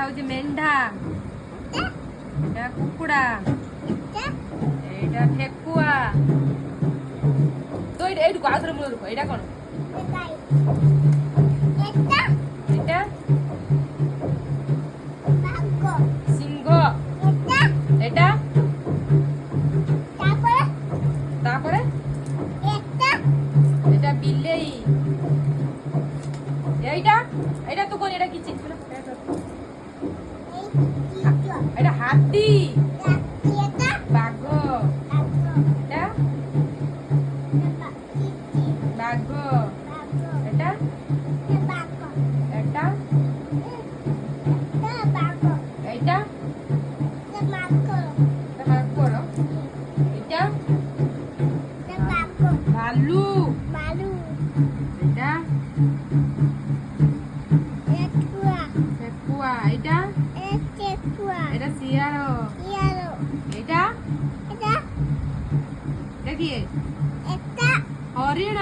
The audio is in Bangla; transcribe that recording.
হচ্ছে মেন্ঢা, এটা কুকুড়া, এটা ঠেকুয়া। তো এইটুকু আদর মনে রূপ, এটা কোন? এটা সিংহ, এটা তারপরে এটা বিলেই, এইটা এটা তো কোন? এটা কি চিত্র? এটা হাতি, বাঘ, এটা বাঘ, এটা এটা এইটা ভাগ করো, এটা ভালু, এটা ঠেকুয়া, এটা এটা শিয়াল, এটা এটা কি? হরিণ।